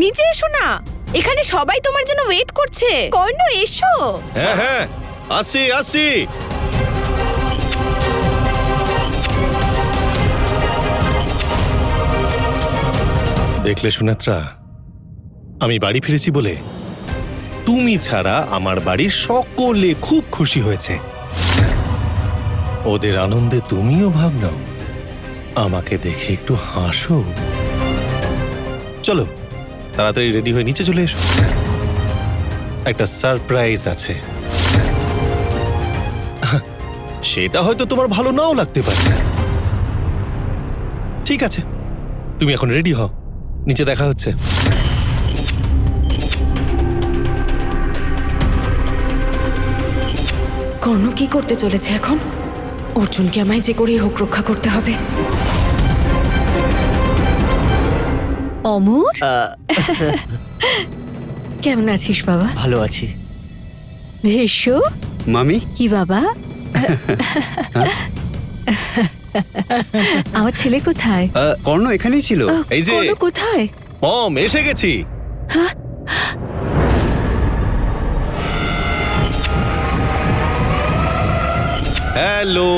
নিচে এসো না, এখানে সবাই তোমার জন্য ওয়েট করছে। কর্ণ এসো। হ্যাঁ হ্যাঁ, আসি আসি। দেখলে সুনেত্রা, আমি বাড়ি ফিরেছি বলে তুমি ছাড়া আমার বাড়ির সকলে খুব খুশি হয়েছে। ওদের আনন্দে তুমিও ভাগ নাও, আমাকে দেখে একটু হাসো। চলো তাড়াতাড়ি রেডি হয়ে নিচে চলে এসো, একটা সারপ্রাইজ আছে। সেটা হয়তো তোমার ভালো নাও লাগতে পারে। ঠিক আছে, তুমি এখন রেডি হও, নিচে দেখা হচ্ছে। কর্ণ কি করতে চলেছে এখন? অর্জুনকে আমায় যে করেই হোক রক্ষা করতে হবে। অমর, কেমন আছিস বাবা? ভালো আছি। ভেষো, মামি, কি বাবা? আমার ছেলে কোথায়? কর্ণ এখানেই ছিল। এই যে কর্ণ কোথায়? মম, এসে গেছি। Hello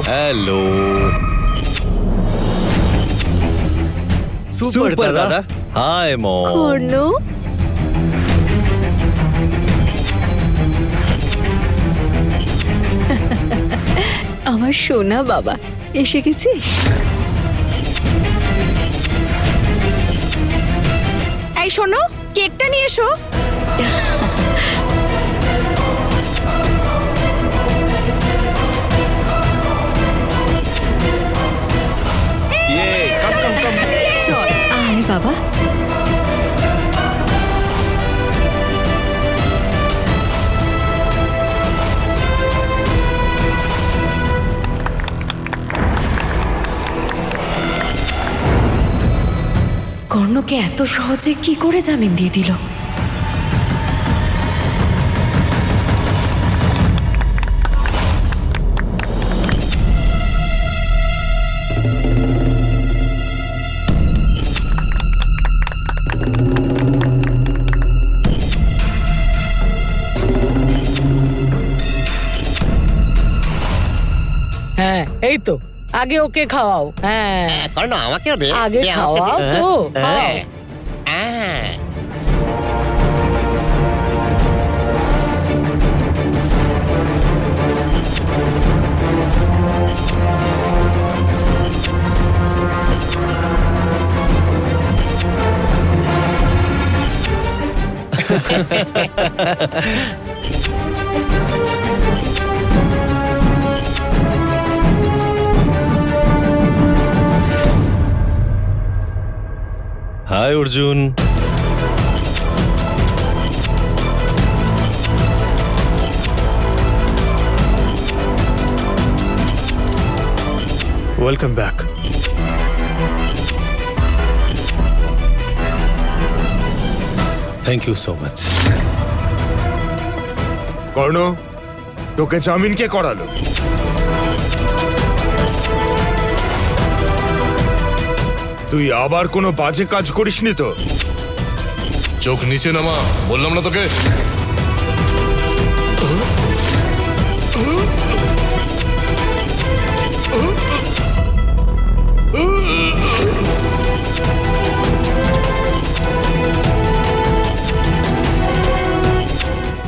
hello. সুপার দাদা। হাই মম। কর্ণ, আমার সোনা বাবা, এসে গেছিস? এই শোনো, কেকটা নিয়ে এসো। ইয়ে, কাম কাম কাম। চল। আয় বাবা। কর্ণকে এত সহজে কি করে জামিন দিয়ে দিল? হ্যাঁ, এই তো আগে ওকে খাওয়াও। হ্যাঁ, কর্ণ আমাকেও দে। আগে দে, আমাকে খাওয়াও দে। তো। হ্যাঁ। খাও। হ্যাঁ। Hi Arjun. Welcome back. Thank you so much. Karna, তোকে জামিন কে করালো? তুই আবার কোনো বাজে কাজ করিসনি তো? চোখ নিচে নামা, বললাম না তোকে।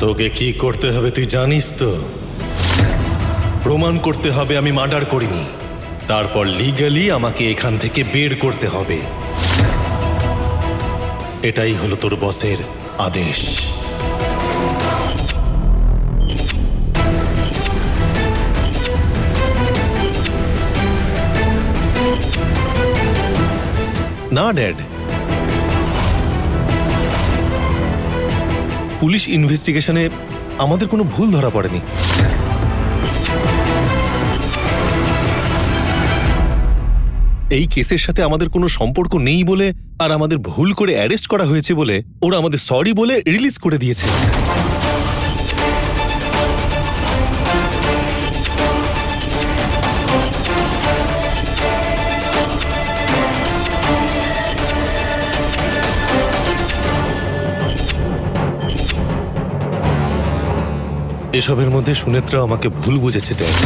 তোকে কি করতে হবে তুই জানিস তো? প্রমাণ করতে হবে আমি মার্ডার করিনি, তারপর লিগ্যালি আমাকে এখান থেকে বের করতে হবে। এটাই হলো তোর বসের আদেশ। না ড্যাড, পুলিশ ইনভেস্টিগেশনে আমাদের কোনো ভুল ধরা পড়েনি। এই কেসের সাথে আমাদের কোনো সম্পর্ক নেই বলে আর আমাদের ভুল করে অ্যারেস্ট করা হয়েছে বলে ওরা আমাদের সরি বলে রিলিজ করে দিয়েছে। এসবের মধ্যে সুনেত্রা আমাকে ভুল বুঝেছে ড্যাড।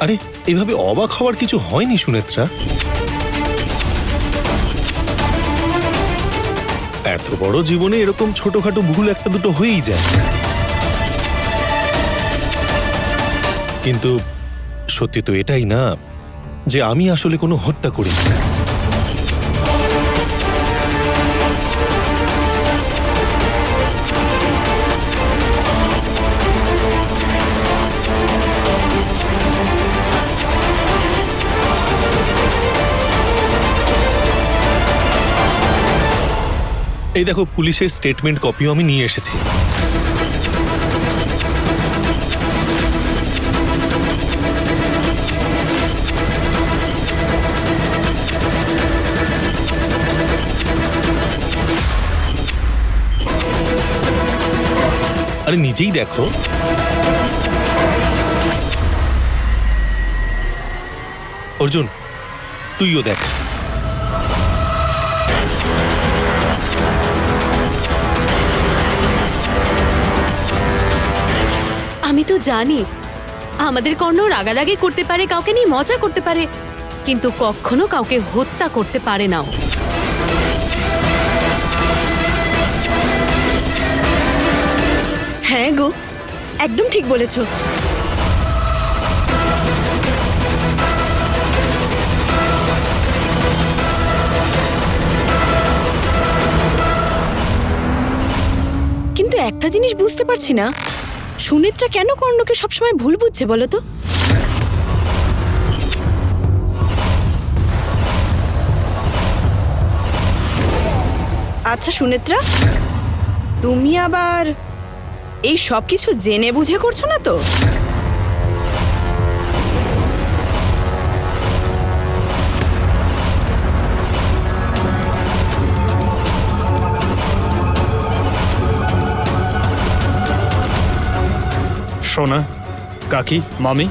আরে এভাবে অবাক হওয়ার কিছু হয়নি সুনেত্রা। এত বড় জীবনে এরকম ছোটখাটো ভুল একটা দুটো হয়েই যায়, কিন্তু সত্যি তো এটাই না যে আমি আসলে কোনো হত্যা করিনি। এই দেখো, পুলিশের স্টেটমেন্ট কপিও আমি নিয়ে এসেছি। আরে নিজেই দেখো। অর্জুন, তুইও দেখ। আমি তো জানি আমাদের কর্ণ রাগারাগি করতে পারে, কাউকে নিয়ে মজা করতে পারে, কিন্তু কখনো কাউকে হত্যা করতে পারে না ও। হ্যাঁ গো, একদম ঠিক বলেছো। কিন্তু একটা জিনিস বুঝতে পারছি না, সুনেত্রা কেন কর্ণকে সবসময় ভুল বুঝছে বলো তো? আচ্ছা সুনেত্রা, তুমি আবার এই সব কিছু জেনে বুঝে করছো না তো? সোনা, কাকি, মামি,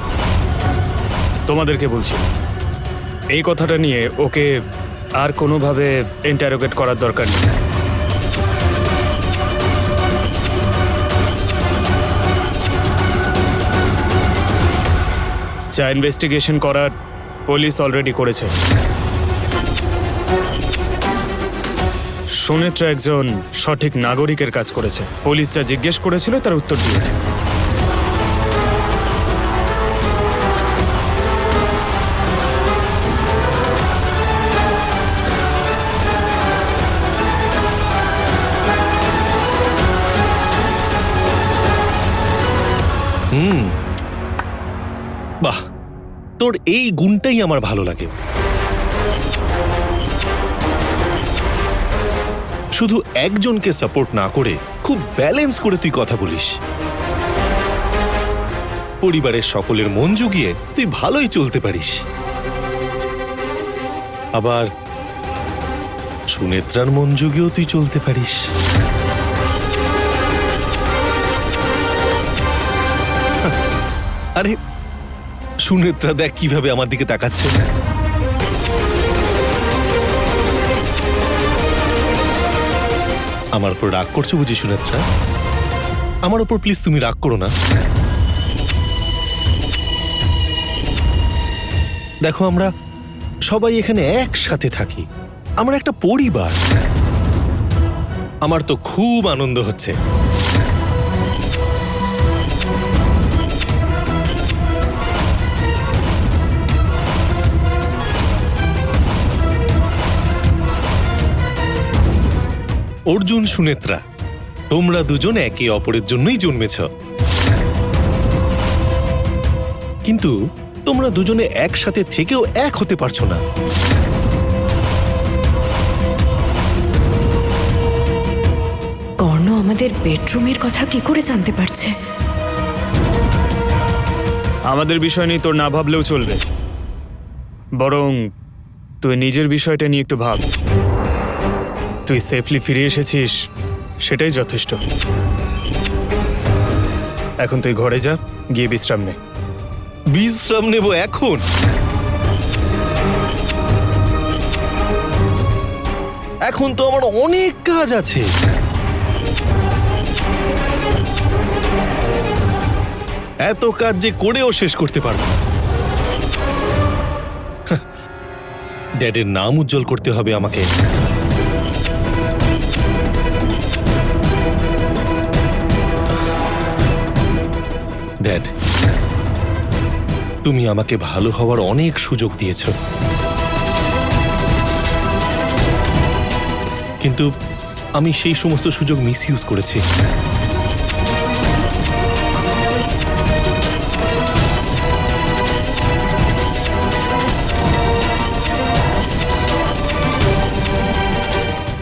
তোমাদেরকে বলছি, এই কথাটা নিয়ে ওকে আর কোনোভাবে ইন্টারোগেট করার দরকার নেই। যা ইনভেস্টিগেশন করার পুলিশ অলরেডি করেছে। সুনেত্রা একজন সঠিক নাগরিকের কাজ করেছে। পুলিশ যা জিজ্ঞেস করেছিল তার উত্তর দিয়েছে। বাহ, তোর এই গুণটাই আমার ভালো লাগে। শুধু একজনকে সাপোর্ট না করে খুব ব্যালেন্স করে তুই কথা বলিস। পরিবারের সকলের মন জুগিয়ে তুই ভালোই চলতে পারিস, আবার সুনেত্রার মন জুগিয়েও তুই চলতে পারিস। আরে সুনেত্রা দেখ কিভাবে আমার দিকে তাকাচ্ছে। আমার উপর রাগ করছো বুঝি সুনেত্রা? আমার উপর প্লিজ তুমি রাগ করো না। দেখো, আমরা সবাই এখানে একসাথে থাকি, আমরা একটা পরিবার। আমার তো খুব আনন্দ হচ্ছে। অর্জুন, সুনেত্রা, তোমরা দুজন একে অপরের জন্যই জন্মেছ, কিন্তু তোমরা দুজনে একসাথে থেকেও এক হতে পারছো না। কর্ণ আমাদের বেডরুমের কথা কি করে জানতে পারছে? আমাদের বিষয় নিয়ে তোর না ভাবলেও চলবে, বরং তুই নিজের বিষয়টা নিয়ে একটু ভাব। তুই সেফলি ফিরে এসেছিস, সেটাই যথেষ্ট। এখন তুই ঘরে যা, গিয়ে বিশ্রাম নে। বিশ্রাম নেব এখন? এখন তো আমার অনেক কাজ আছে। এত কাজ যে করেও শেষ করতে পারবো না। হাহ, ড্যাডের নাম উজ্জ্বল করতে হবে আমাকে। ড্যাড, তুমি আমাকে ভালো হওয়ার অনেক সুযোগ দিয়েছো, কিন্তু আমি সেই সমস্ত সুযোগ মিসইউজ করেছি।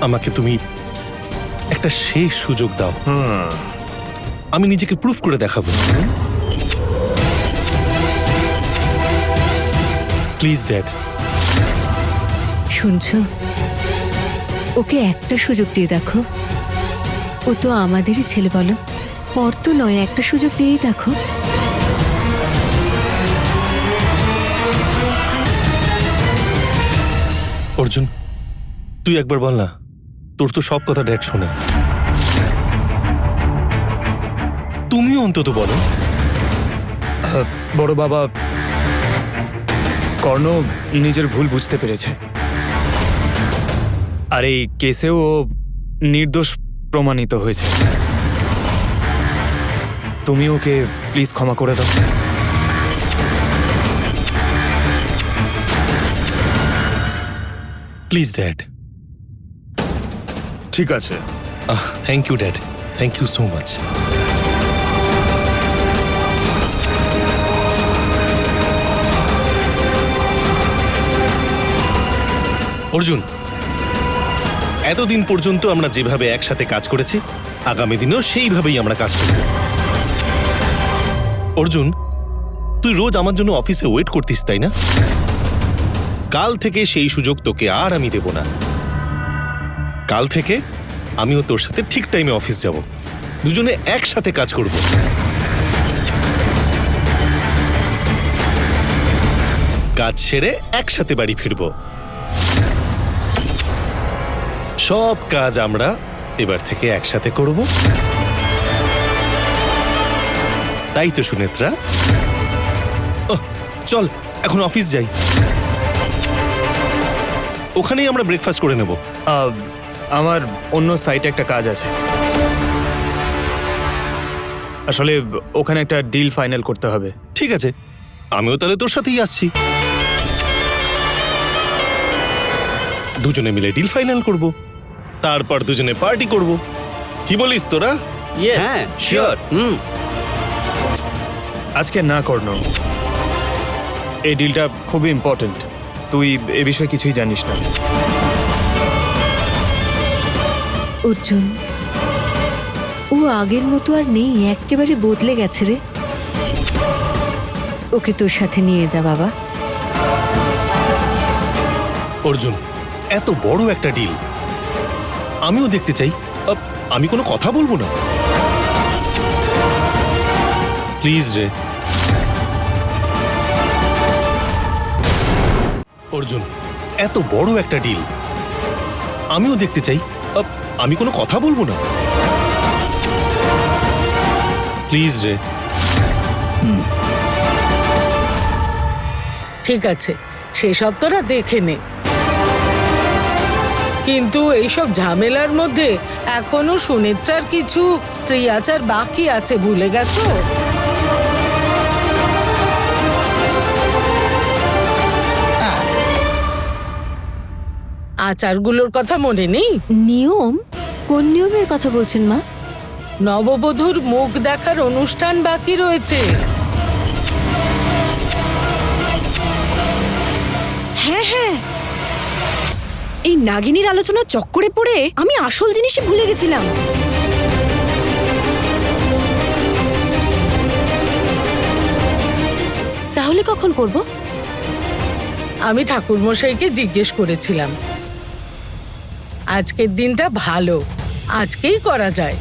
আমাকে তুমি একটা শেষ সুযোগ দাও, আমি নিজেকে প্রুফ করে দেখাবো। Please dad. শুনছো, ওকে একটা সুযোগ দিয়ে দেখো। ও তো আমাদেরই ছেলে, বলো, পর তো নয়, একটা সুযোগ দিয়েই দেখো। অর্জুন, তুই একবার বল না, তোর তো সব কথা ড্যাড শোনে, তুমিও অন্তত বলো। বড় বাবা, কর্ণ নিজের ভুল বুঝতে পেরেছে, আর এই কেসেও ও নির্দোষ প্রমাণিত হয়েছে। তুমি ওকে প্লিজ ক্ষমা করে দাও। Please dad. ঠিক আছে। Thank you dad, thank you so much. Arjun, এতদিন পর্যন্ত আমরা যেভাবে একসাথে কাজ করেছি, আগামী দিনেও সেইভাবেই আমরা কাজ করব। অর্জুন, তুই রোজ আমার জন্য অফিসে ওয়েট করতিস, তাই না? কাল থেকে সেই সুযোগ তোকে আর আমি দেব না। কাল থেকে আমিও তোর সাথে ঠিক টাইমে অফিস যাব, দুজনে একসাথে কাজ করব। কাজ সেরে একসাথে বাড়ি ফিরব। সব কাজ আমরা এবার থেকে একসাথে করব, তাই তো সুনেত্রা? চল এখন অফিস যাই, ওখানেই আমরা ব্রেকফাস্ট করে নেব। আমার অন্য সাইটে একটা কাজ আছে, আসলে ওখানে একটা ডিল ফাইনাল করতে হবে। ঠিক আছে, আমিও তাহলে তোর সাথেই আসছি, দুজনে মিলে ডিল ফাইনাল করব, তারপর দুজনে পার্টি করব। কি বলিস তোরা? হ্যাঁ, শিওর। আজকে না কর্ণ, এই ডিলটা খুবই ইম্পর্টেন্ট, তুই এ বিষয়ে কিছুই জানিস না। অর্জুন, ও আগের মতো আর নেই, একেবারে বদলে গেছে রে। ওকে তোর সাথে নিয়ে যা বাবা। অর্জুন, এত বড় একটা ডিল আমিও দেখতে চাই, আমি কোনো কথা বলবো না, প্লিজ রে। অর্জুন, এত বড় একটা ডিল আমিও দেখতে চাই, আমি কোনো কথা বলবো না, প্লিজ রে। ঠিক আছে, সেসব তোরা দেখে নে, কিন্তু এইসব ঝামেলার মধ্যে এখনো সুনেত্রার কিছু স্ত্রী আচার বাকি আছে, ভুলে গেছো? আচারগুলোর কথা মনে নেই? নিয়ম? কোন নিয়মের কথা বলছেন মা? নববধূর মুখ দেখার অনুষ্ঠান বাকি রয়েছে। হ্যাঁ হ্যাঁ, এই নাগিনীর আলোচনা চক্করে পড়ে আমি আসল জিনিসই ভুলে গেছিলাম। তাহলে কখন করব? আমি ঠাকুরমশাইকে জিজ্ঞেস করেছিলাম, আজকের দিনটা ভালো, আজকেই করা যায়।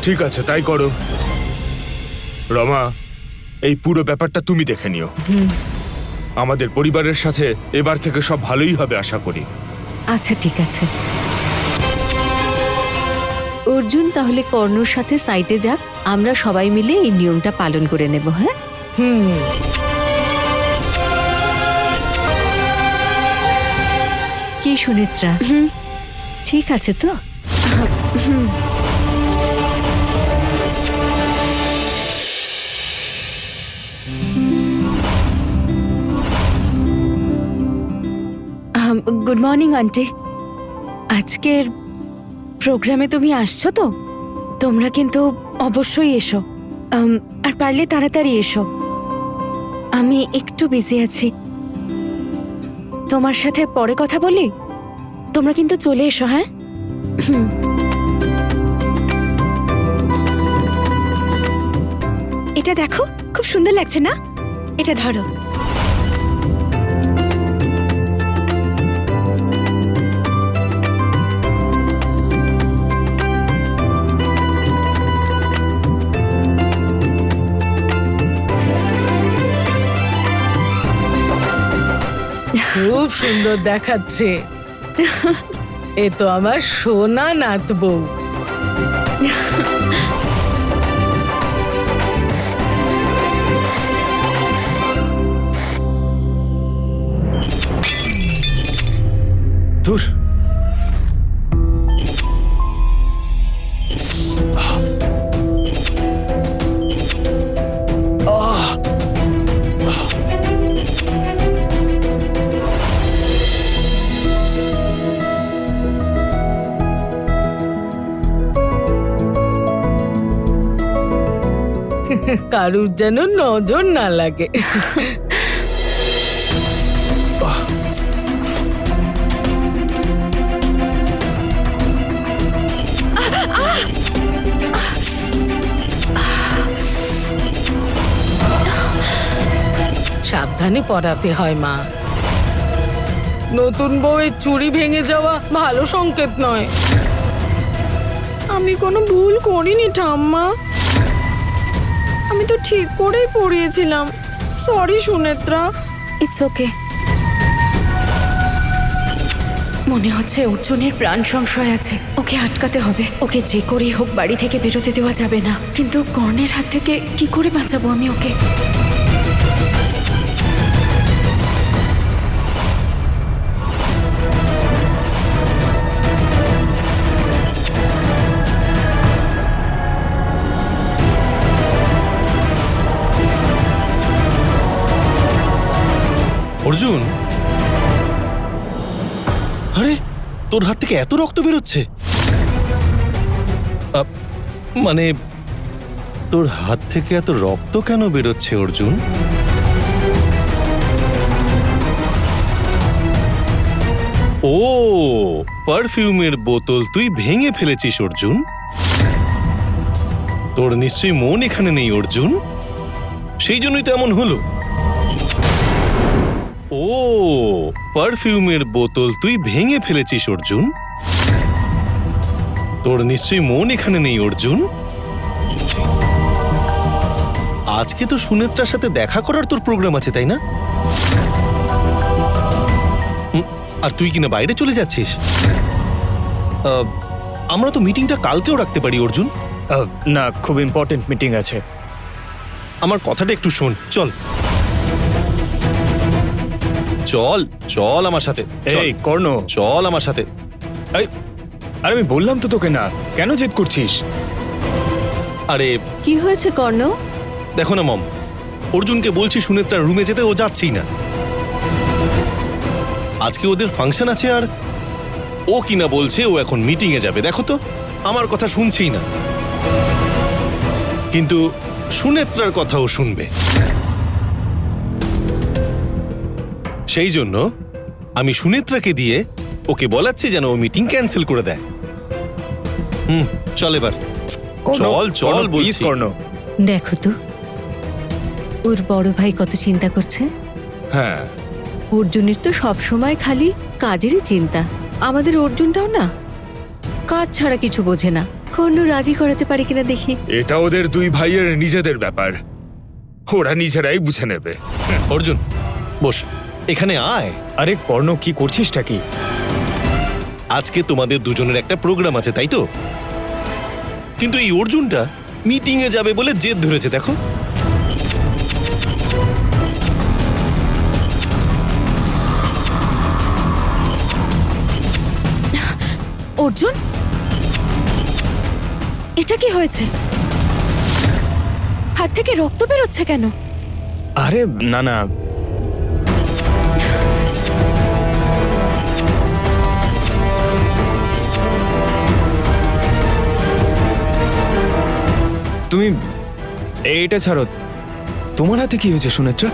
ঠিক আছে, তাই করো। রমা, এই পুরো ব্যাপারটা তুমি দেখে নিও। আমাদের পরিবারের সাথে এবার থেকে সব ভালোই হবে আশা করি। আচ্ছা ঠিক আছে। অর্জুন তাহলে কর্ণর সাথে সাইটে যাক, আমরা সবাই মিলে এই নিয়মটা পালন করে নেব। হ্যাঁ, কি সুনেত্রা, ঠিক আছে তো? Good morning aunty. আজকের প্রোগ্রামে তুমি আসছো তো? তোমরা কিন্তু অবশ্যই এসো, আর পারলে তাড়াতাড়ি এসো। আমি একটু বিজি আছি, তোমার সাথে পরে কথা বলি। তোমরা কিন্তু চলে এসো। হ্যাঁ, এটা দেখো, খুব সুন্দর লাগছে না? এটা ধরো। খুব সুন্দর দেখাচ্ছে। এ তো আমার সোনা নাত বউ। ধুর, কারুর যেন নজর না লাগে। সাবধানে পড়াতে হয় মা। নতুন বউয়ের চুড়ি ভেঙে যাওয়া ভালো সংকেত নয়। আমি কোনো ভুল করিনি ঠাম্মা, আমি তো ঠিক করেই পড়িয়েছিলাম। সরি সুনেত্রা। It's okay. মনে হচ্ছে অর্জুনের প্রাণ সংশয় আছে, ওকে আটকাতে হবে। ওকে যে করেই হোক বাড়ি থেকে বেরোতে দেওয়া যাবে না। কিন্তু কর্ণের হাত থেকে কি করে বাঁচাবো আমি ওকে? অর্জুন, আরে তোর হাত থেকে এত রক্ত বেরোচ্ছে? মানে তোর হাত থেকে এত রক্ত কেন বেরোচ্ছে অর্জুন? ও, পারফিউমের বোতল তুই ভেঙে ফেলেছিস অর্জুন। তোর নিশ্চয়ই মন এখানে নেই অর্জুন, সেই জন্যই তো এমন হলো। ও, পারফিউমের বোতল তুই ভেঙে ফেলেছিস অর্জুন। তোর নিশ্চয়ই মন এখানে নেই অর্জুন। আজকে তো সুনেত্রার সাথে দেখা করার তোর প্রোগ্রাম আছে, তাই না? আর তুই কিনা বাইরে চলে যাচ্ছিস। আমরা তো মিটিংটা কালকেও রাখতে পারি অর্জুন। না, খুব ইম্পর্টেন্ট মিটিং আছে। আমার কথাটা একটু শোন, চল চল চল আমার সাথে। এই কর্ণ, চল আমার সাথে। এই, আরে আমি বললাম তো তোকে না, কেন জেদ করছিস? আরে কি হয়েছে কর্ণ? দেখো না মম, অর্জুনকে বলছি সুনেত্রার রুমে যেতে, ও যাচ্ছেই না। আজকে ওদের ফাংশন আছে আর ও কিনা বলছে ও এখন মিটিং এ যাবে। দেখো তো, আমার কথা শুনছেই না, কিন্তু সুনেত্রার কথাও শুনবে। সেই জন্য আমি সুনেত্রাকে দিয়ে ওকে বলাচ্ছি যেন ও মিটিং ক্যান্সেল করে দেয়। চল এবার, চল চল বলছি। কর্ণ, দেখো তো ওর বড় ভাই কত চিন্তা করছে। হ্যাঁ, অর্জুনের তো সব সময় খালি কাজেরই চিন্তা। আমাদের অর্জুনটাও না কাজ ছাড়া কিছু বোঝে না। কর্ণ রাজি করাতে পারে কিনা দেখি। এটা ওদের দুই ভাইয়ের নিজেদের ব্যাপার, ওরা নিজেরাই বুঝে নেবে। অর্জুন, বস, এখানে আয়। আরে কর্ণ, কি করছিসটা কি? আজকে তোমাদের দুজনের একটা প্রোগ্রাম আছে, তাই তো? কিন্তু এই অর্জুনটা মিটিং এ যাবে বলে জেদ ধরেছে, দেখো। অর্জুন, এটা কি হয়েছে? হাত থেকে রক্ত বেরোচ্ছে কেন? আরে না না, তুমি এইটা ছাড়ো। তোমার হাতে কি হয়েছে সুনেত্রা?